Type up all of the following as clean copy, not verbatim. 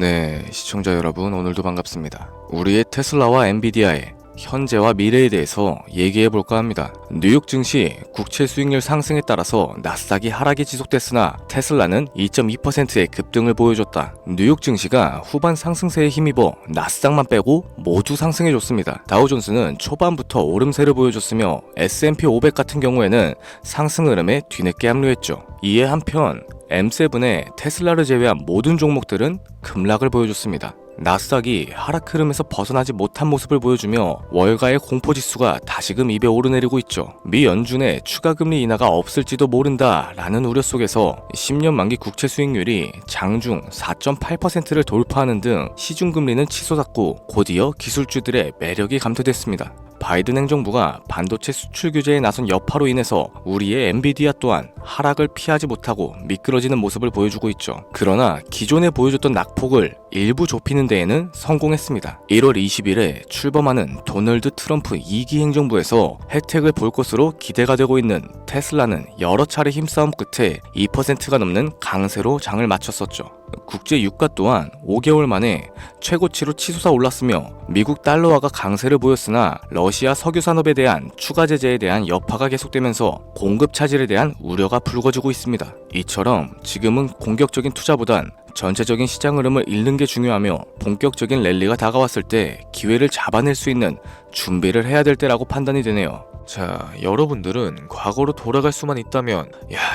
네, 시청자 여러분 오늘도 반갑습니다. 우리의 테슬라와 엔비디아의 현재와 미래에 대해서 얘기해볼까 합니다. 뉴욕 증시 국채 수익률 상승에 따라서 나스닥이 하락이 지속됐으나 테슬라는 2.2%의 급등을 보여줬다. 뉴욕 증시가 후반 상승세에 힘입어 나스닥만 빼고 모두 상승해줬습니다. 다우존스는 초반부터 오름세를 보여줬으며 S&P 500 같은 경우에는 상승 흐름에 뒤늦게 합류했죠. 이에 한편 M7의 테슬라를 제외한 모든 종목들은 급락을 보여줬습니다. 나스닥이 하락 흐름에서 벗어나지 못한 모습을 보여주며 월가의 공포지수가 다시금 입에 오르내리고 있죠. 미 연준의 추가금리 인하가 없을지도 모른다라는 우려 속에서 10년 만기 국채 수익률이 장중 4.8%를 돌파하는 등 시중금리는 치솟았고 곧이어 기술주들의 매력이 감퇴됐습니다. 바이든 행정부가 반도체 수출 규제에 나선 여파로 인해서 우리의 엔비디아 또한 하락을 피하지 못하고 미끄러지는 모습을 보여주고 있죠. 그러나 기존에 보여줬던 낙폭을 일부 좁히는 데에는 성공했습니다. 1월 20일에 출범하는 도널드 트럼프 2기 행정부에서 혜택을 볼 것으로 기대가 되고 있는 테슬라는 여러 차례 힘싸움 끝에 2%가 넘는 강세로 장을 마쳤었죠. 국제 유가 또한 5개월 만에 최고치로 치솟아 올랐으며 미국 달러화가 강세를 보였으나 러시아 석유 산업에 대한 추가 제재에 대한 여파가 계속되면서 공급 차질에 대한 우려가 불거지고 있습니다. 이처럼 지금은 공격적인 투자보단 전체적인 시장 흐름을 읽는 게 중요하며 본격적인 랠리가 다가왔을 때 기회를 잡아낼 수 있는 준비를 해야 될 때라고 판단이 되네요. 자, 여러분들은 과거로 돌아갈 수만 있다면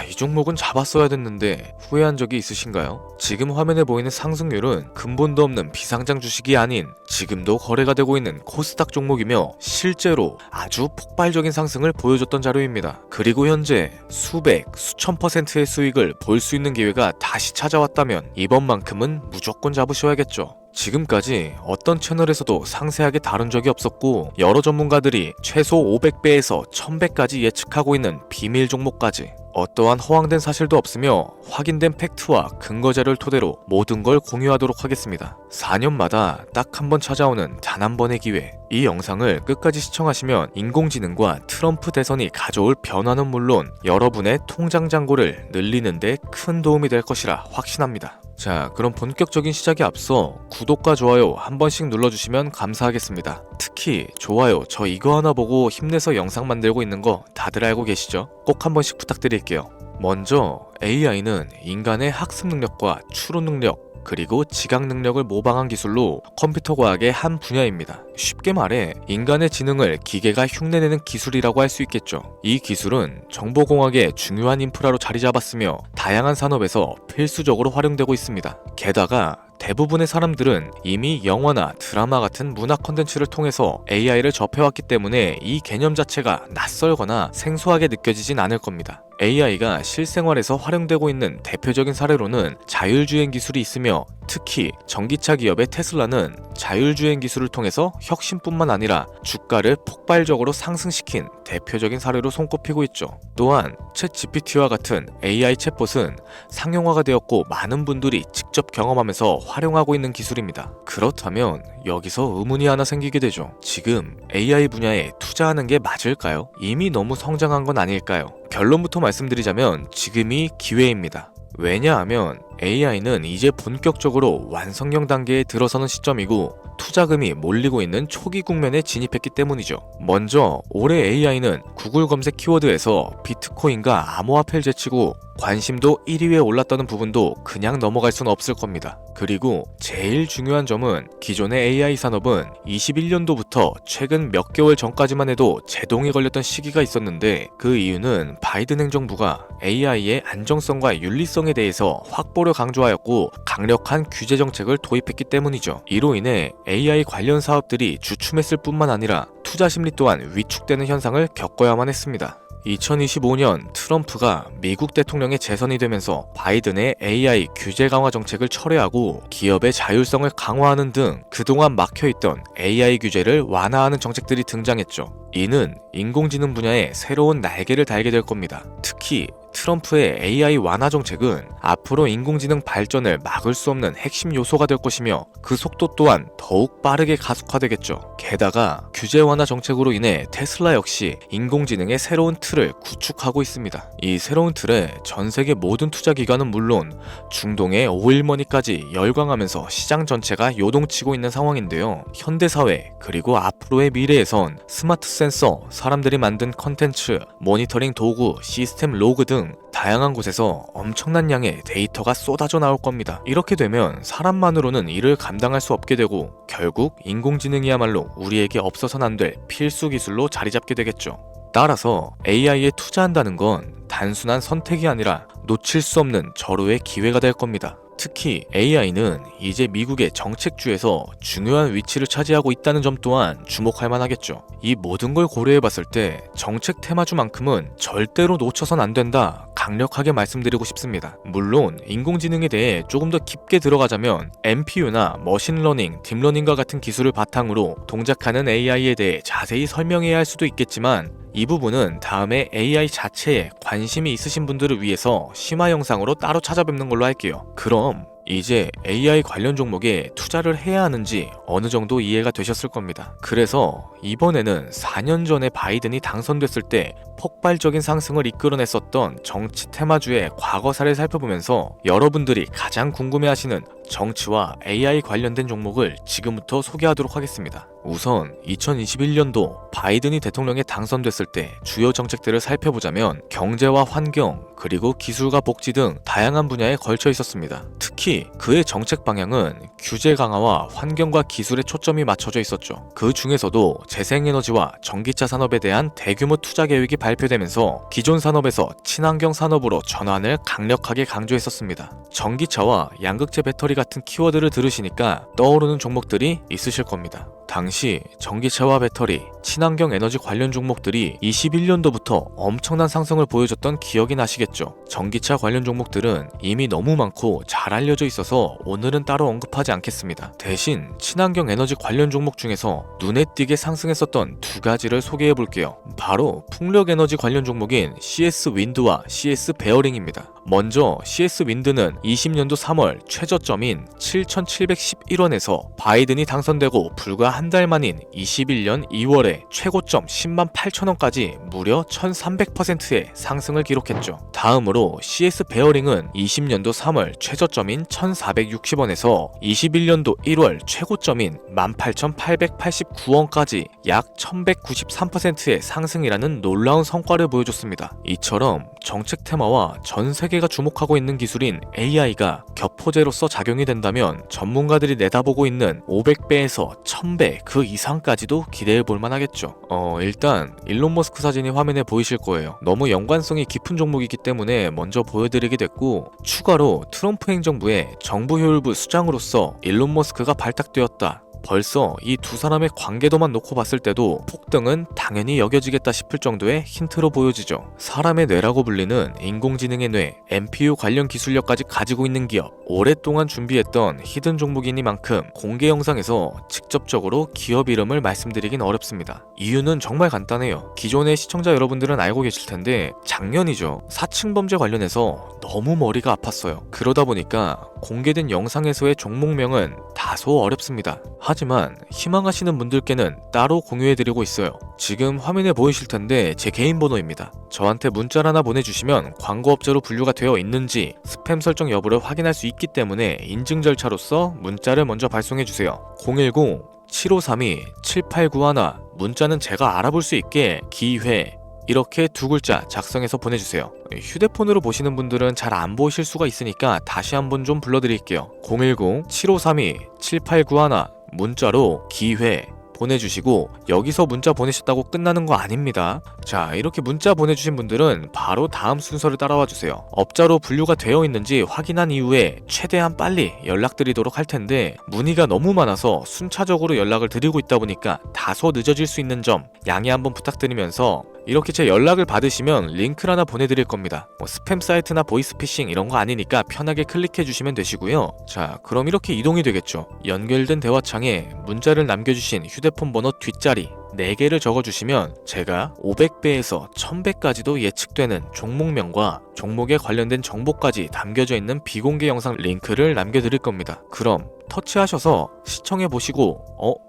이 종목은 잡았어야 됐는데 후회한 적이 있으신가요? 지금 화면에 보이는 상승률은 근본도 없는 비상장 주식이 아닌 지금도 거래가 되고 있는 코스닥 종목이며 실제로 아주 폭발적인 상승을 보여줬던 자료입니다. 그리고 현재 수백, 수천 %의 수익을 볼 수 있는 기회가 다시 찾아왔다면 이번만큼은 무조건 잡으셔야겠죠. 지금까지 어떤 채널에서도 상세하게 다룬 적이 없었고 여러 전문가들이 최소 500배에서 1000배까지 예측하고 있는 비밀 종목까지 어떠한 허황된 사실도 없으며 확인된 팩트와 근거자료를 토대로 모든 걸 공유하도록 하겠습니다. 4년마다 딱 한 번 찾아오는 단 한 번의 기회. 이 영상을 끝까지 시청하시면 인공지능과 트럼프 대선이 가져올 변화는 물론 여러분의 통장 잔고를 늘리는 데 큰 도움이 될 것이라 확신합니다. 자, 그럼 본격적인 시작에 앞서 구독과 좋아요 한 번씩 눌러주시면 감사하겠습니다. 특히 좋아요 저 이거 하나 보고 힘내서 영상 만들고 있는 거 다들 알고 계시죠? 꼭 한 번씩 부탁드릴게요. 먼저 AI는 인간의 학습 능력과 추론 능력 그리고 지각 능력을 모방한 기술로 컴퓨터 과학의 한 분야입니다. 쉽게 말해 인간의 지능을 기계가 흉내내는 기술이라고 할 수 있겠죠. 이 기술은 정보공학의 중요한 인프라로 자리 잡았으며 다양한 산업에서 필수적으로 활용되고 있습니다. 게다가 대부분의 사람들은 이미 영화나 드라마 같은 문화 콘텐츠를 통해서 AI를 접해왔기 때문에 이 개념 자체가 낯설거나 생소하게 느껴지진 않을 겁니다. AI가 실생활에서 활용되고 있는 대표적인 사례로는 자율주행 기술이 있으며 특히 전기차 기업의 테슬라는 자율주행 기술을 통해서 혁신뿐만 아니라 주가를 폭발적으로 상승시킨 대표적인 사례로 손꼽히고 있죠. 또한 챗GPT와 같은 AI 챗봇은 상용화가 되었고 많은 분들이 직접 경험하면서 활용하고 있는 기술입니다. 그렇다면 여기서 의문이 하나 생기게 되죠. 지금 AI 분야에 투자하는 게 맞을까요? 이미 너무 성장한 건 아닐까요? 결론부터 말씀드리자면 지금이 기회입니다. 왜냐하면 AI는 이제 본격적으로 완성형 단계에 들어서는 시점이고 투자금이 몰리고 있는 초기 국면에 진입했기 때문이죠. 먼저 올해 AI는 구글 검색 키워드에서 비트코인과 암호화폐를 제치고 관심도 1위에 올랐다는 부분도 그냥 넘어갈 수는 없을 겁니다. 그리고 제일 중요한 점은 기존의 AI 산업은 21년도부터 최근 몇 개월 전까지만 해도 제동이 걸렸던 시기가 있었는데 그 이유는 바이든 행정부가 AI의 안정성과 윤리성에 대해서 확보를 강조하였고 강력한 규제 정책을 도입했기 때문이죠. 이로 인해 AI 관련 사업들이 주춤했을 뿐만 아니라 투자 심리 또한 위축되는 현상을 겪어야만 했습니다. 2025년 트럼프가 미국 대통령에 재선이 되면서 바이든의 AI 규제 강화 정책을 철회하고 기업의 자율성을 강화하는 등 그동안 막혀있던 AI 규제를 완화하는 정책들이 등장했죠. 이는 인공지능 분야에 새로운 날개를 달게 될 겁니다. 특히 트럼프의 AI 완화 정책은 앞으로 인공지능 발전을 막을 수 없는 핵심 요소가 될 것이며 그 속도 또한 더욱 빠르게 가속화되겠죠. 게다가 규제 완화 정책으로 인해 테슬라 역시 인공지능의 새로운 틀을 구축하고 있습니다. 이 새로운 틀에 전 세계 모든 투자 기관은 물론 중동의 오일머니까지 열광하면서 시장 전체가 요동치고 있는 상황인데요. 현대사회 그리고 앞으로의 미래에선 스마트 센서, 사람들이 만든 컨텐츠, 모니터링 도구, 시스템 로그 등 다양한 곳에서 엄청난 양의 데이터가 쏟아져 나올 겁니다. 이렇게 되면 사람만으로는 이를 감당할 수 없게 되고 결국 인공지능이야말로 우리에게 없어서는 안 될 필수 기술로 자리 잡게 되겠죠. 따라서 AI에 투자한다는 건 단순한 선택이 아니라 놓칠 수 없는 절호의 기회가 될 겁니다. 특히 AI는 이제 미국의 정책주에서 중요한 위치를 차지하고 있다는 점 또한 주목할 만하겠죠. 이 모든 걸 고려해봤을 때 정책 테마주만큼은 절대로 놓쳐선 안 된다 강력하게 말씀드리고 싶습니다. 물론 인공지능에 대해 조금 더 깊게 들어가자면 NPU나 머신러닝, 딥러닝과 같은 기술을 바탕으로 동작하는 AI에 대해 자세히 설명해야 할 수도 있겠지만 이 부분은 다음에 AI 자체에 관심이 있으신 분들을 위해서 심화 영상으로 따로 찾아뵙는 걸로 할게요. 그럼 이제 AI 관련 종목에 투자를 해야 하는지 어느 정도 이해가 되셨을 겁니다. 그래서 이번에는 4년 전에 바이든이 당선됐을 때 폭발적인 상승을 이끌어냈었던 정치 테마주의 과거사를 살펴보면서 여러분들이 가장 궁금해하시는 정치와 AI 관련된 종목을 지금부터 소개하도록 하겠습니다. 우선 2021년도 바이든이 대통령에 당선됐을 때 주요 정책들을 살펴보자면 경제와 환경, 그리고 기술과 복지 등 다양한 분야에 걸쳐 있었습니다. 특히 그의 정책 방향은 규제 강화와 환경과 기술에 초점이 맞춰져 있었죠. 그 중에서도 재생에너지와 전기차 산업에 대한 대규모 투자 계획이 발표되면서 기존 산업에서 친환경 산업으로 전환을 강력하게 강조했었습니다. 전기차와 양극재 배터리 같은 키워드를 들으시니까 떠오르는 종목들이 있으실 겁니다. 당시 전기차와 배터리, 친환경 에너지 관련 종목들이 21년도부터 엄청난 상승을 보여줬던 기억이 나시겠죠. 전기차 관련 종목들은 이미 너무 많고 잘 알려져 있어서 오늘은 따로 언급하지 않겠습니다. 대신 친환경 에너지 관련 종목 중에서 눈에 띄게 상승했었던 두 가지를 소개해 볼게요. 바로 풍력 에너지 관련 종목인 CS 윈드와 CS 베어링입니다. 먼저 CS 윈드는 20년도 3월 최저점인 7,711원에서 바이든이 당선되고 불과 한 달 만인 21년 2월에 최고점 10만 8천원까지 무려 1300%의 상승을 기록했죠. 다음으로 CS 베어링은 20년도 3월 최저점인 1460원에서 21년도 1월 최고점인 18,889원까지 약 1193%의 상승이라는 놀라운 성과를 보여줬습니다. 이처럼 정책 테마와 전 세계가 주목하고 있는 기술인 AI가 격포제로서 작용이 된다면 전문가들이 내다보고 있는 500배에서 1000배 그 이상까지도 기대해 볼 만하겠죠. 일단 일론 머스크 사진이 화면에 보이실 거예요. 너무 연관성이 깊은 종목이기 때문에 먼저 보여드리게 됐고, 추가로 트럼프 행정부의 정부 효율부 수장으로서 일론 머스크가 발탁되었다. 벌써 이 두 사람의 관계도만 놓고 봤을 때도 폭등은 당연히 여겨지겠다 싶을 정도의 힌트로 보여지죠. 사람의 뇌라고 불리는 인공지능의 뇌, NPU 관련 기술력까지 가지고 있는 기업, 오랫동안 준비했던 히든 종목이니만큼 공개 영상에서 직접적으로 기업 이름을 말씀드리긴 어렵습니다. 이유는 정말 간단해요. 기존의 시청자 여러분들은 알고 계실 텐데 작년이죠. 사칭범죄 관련해서 너무 머리가 아팠어요. 그러다 보니까 공개된 영상에서의 종목명은 다소 어렵습니다. 하지만 희망하시는 분들께는 따로 공유해드리고 있어요. 지금 화면에 보이실 텐데 제 개인 번호입니다. 저한테 문자를 하나 보내주시면 광고업자로 분류가 되어 있는지 스팸 설정 여부를 확인할 수 있기 때문에 인증 절차로서 문자를 먼저 발송해주세요. 010-7532-7891 문자는 제가 알아볼 수 있게 기회 이렇게 두 글자 작성해서 보내주세요. 휴대폰으로 보시는 분들은 잘 안 보실 수가 있으니까 다시 한번 좀 불러드릴게요. 010-7532-7891 문자로 기회 보내주시고, 여기서 문자 보내셨다고 끝나는 거 아닙니다. 자, 이렇게 문자 보내주신 분들은 바로 다음 순서를 따라와 주세요. 업자로 분류가 되어 있는지 확인한 이후에 최대한 빨리 연락드리도록 할 텐데 문의가 너무 많아서 순차적으로 연락을 드리고 있다 보니까 다소 늦어질 수 있는 점 양해 한번 부탁드리면서, 이렇게 제 연락을 받으시면 링크를 하나 보내드릴 겁니다. 스팸 사이트나 보이스피싱 이런 거 아니니까 편하게 클릭해 주시면 되시고요. 자, 그럼 이렇게 이동이 되겠죠. 연결된 대화창에 문자를 남겨주신 휴대폰 번호 뒷자리 4개를 적어주시면 제가 500배에서 1000배까지도 예측되는 종목명과 종목에 관련된 정보까지 담겨져 있는 비공개 영상 링크를 남겨드릴 겁니다. 그럼 터치하셔서 시청해보시고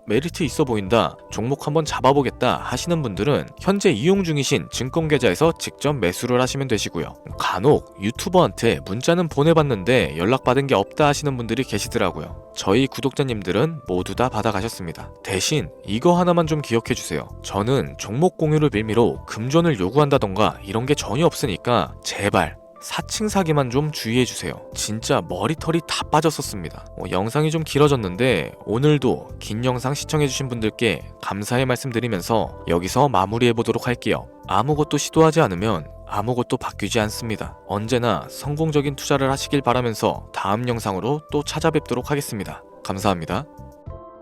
메리트 있어 보인다, 종목 한번 잡아보겠다 하시는 분들은 현재 이용 중이신 증권계좌에서 직접 매수를 하시면 되시고요. 간혹 유튜버한테 문자는 보내봤는데 연락받은 게 없다 하시는 분들이 계시더라고요. 저희 구독자님들은 모두 다 받아가셨습니다. 대신 이거 하나만 좀 기억해주세요. 저는 종목 공유를 빌미로 금전을 요구한다던가 이런 게 전혀 없으니까 제발 사칭 사기만 좀 주의해주세요. 진짜 머리털이 다 빠졌었습니다. 영상이 좀 길어졌는데 오늘도 긴 영상 시청해주신 분들께 감사의 말씀드리면서 여기서 마무리해보도록 할게요. 아무것도 시도하지 않으면 아무것도 바뀌지 않습니다. 언제나 성공적인 투자를 하시길 바라면서 다음 영상으로 또 찾아뵙도록 하겠습니다. 감사합니다.